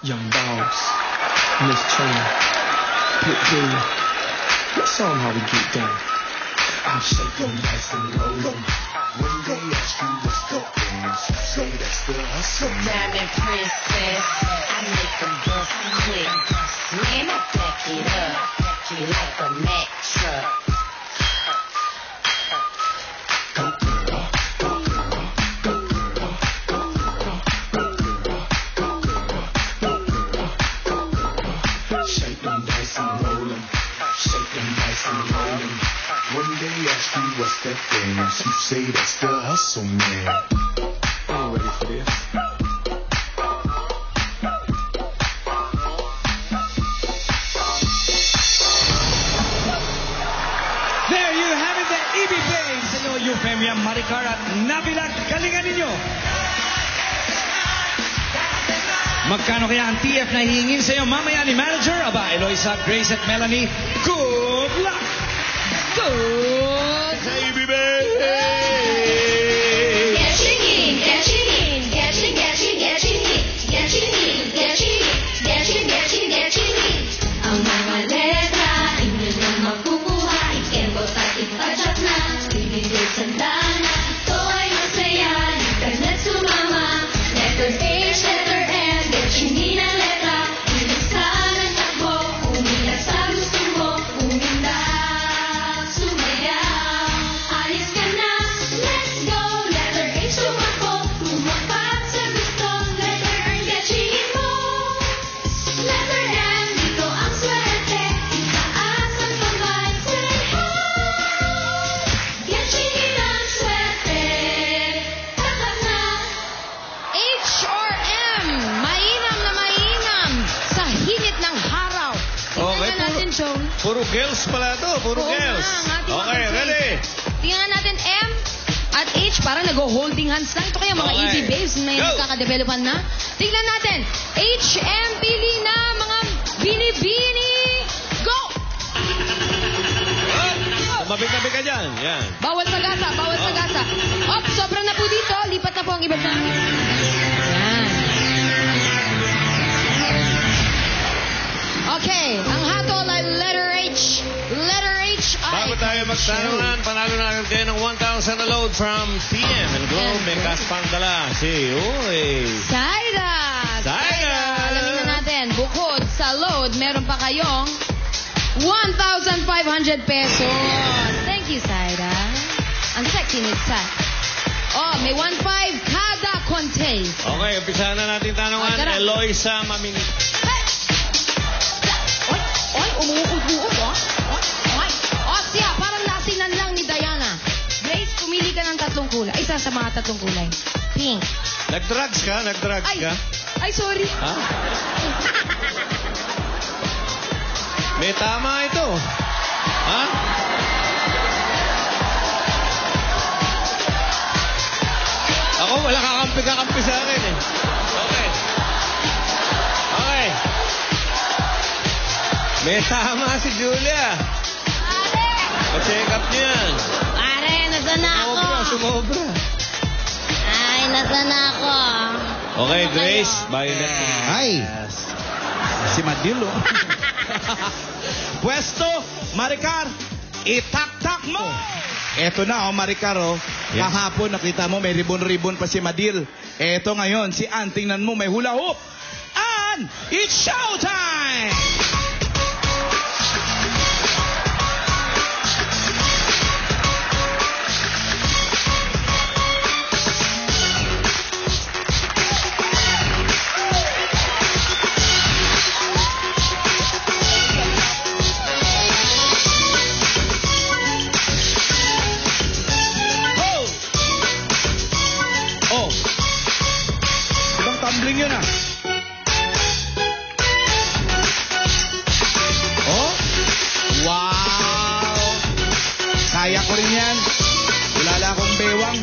Young Boss, Miss Trainer, Pitbull. Let's show 'em how we get down. I'll shake them nice and roll them. When they ask you what's the dance, you say that's the hustle. Diamond princess, I make them bust quick. Man, I back it up, you like a Mack truck. Shake them nice and roll 'em. Shake them nice and roll 'em. When they ask you what's that dance, you say that's the hustle, man. I'm ready for this. There you have it, the EB Babes. Hello, Euphoria, Maricar at Nabila. Galingan ninyo. Magkano kaya ang TF na hihingin sa'yo mamaya ni Manager? Aba, Eloisa, Grace at Melanie, good luck! Good! Sa EB Babes! Getting in, getting in, getting, getting, getting in, getting in, getting in, getting, getting, getting in. Ang mga letra, inyo na makukuha, i-kembot at ipadyak na, bibigay sandana, ito ay masaya, di ka na sumama. Letter H, letter N, getting in ang letra, bilisan ang takbo, umiyak sa gusto mo, uminda, sumayaw, alis ka na, let's go. Letter H, tumakbo, tumapat sa gusto, letter N, getting mo. Letter M, dito ang swerte, itaas ang kamay, say hi. Getting ang swerte, tatak na. H or M, mainam na mainam sa hinit ng haraw. Okay, Tingnan natin, Joan. Puro girls pala to, puro Oo girls. nga, ang ating Okay, mga ready? Tingnan natin M at H, parang nag-holding hands lang. Ito kaya mga Okay. EB Babes na Go. nagkakadevelopan na. Tingnan natin, H, M, pili na mga binibini. Go! Tabi-tabi ka dyan. Yan. Bawal sa gasa, bawal sa gasa. Op, sobra na po dito. Lipat na po ang iba dyan. Yan. Okay, ang hatol ay letter H. Letter H ay... Bago tayo magtanungan, panalo natin kayo ng 1,000 na load from PM and Globe. May cash pang dala. Si Uy. Saida! Saida! Alamin na natin, bukod sa load, meron pa kayong 1,500 pesos. Thank you, Saida. Ang sexy ni Sai. Oh, may 1,500 kada contest. Okay, umpisa na natin tanungan. Oh, tara. Eloisa Mamini. Oy, oy, umuukot-uot, oh. Oy, oh, siya, parang nasinan lang ni Diana. Grace, pumili ka ng tatlong kulay. Isa sa mga tatlong kulay. Pink. Nag-drugs ka? Nag-drugs Ay, ka? ay, sorry. Ha? May tama ito. Ha? Ako, wala kakampi sa akin eh. Okay. Okay. May tama si Julia. Pa-check up niyo yan. Pare, nasa na ako. Sumobra. Ay, nasa na ako. Okay, Grace. Violet. Ay! Si Madilo. Pwesto, Maricar, itak-tak mo! Eto na, Maricar, oh. Yeah. Kahapon, nakita mo, may ribon-ribon pa si Madil. Eto ngayon, si Ann, tingnan mo, may hula hoop. Ann, it's showtime! Oh! Ibang tumbling yun, ah. Oh! Wow! Kaya ko rin yan. Wala akong bewang.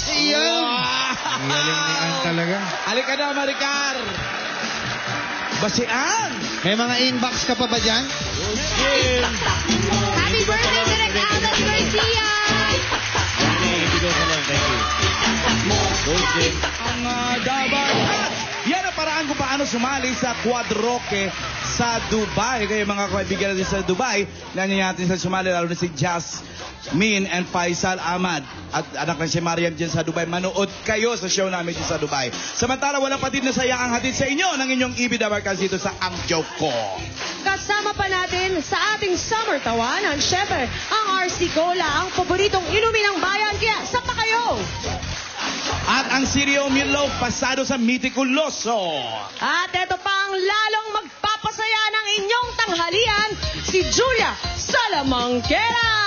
Iyan! Ang galing ni Ann talaga. Halika na, Maricar! Basian! May mga inbox ka pa ba dyan? Happy sumali sa Quadroque sa Dubai. Kayo mga kaibigan natin sa Dubai, nandiyan natin sa sumali, lalo na si Jasmine and Faisal Ahmad. At anak na si Mariam dyan sa Dubai. Manood kayo sa show namin dyan sa Dubai. Samantala, walang patid na saya ang hatid sa inyo ng inyong Ibida Barkas dito sa Ang Joke Ko. Kasama pa natin sa ating summer tawanan, syempre, ang RC Cola, ang paboritong inumin ng bayan. Kaya, sapa kayo! At ang Sirio Milo, pasado sa Miticuloso. At ito pa ang lalong magpapasaya ng inyong tanghalian, si Julia Salamanquera!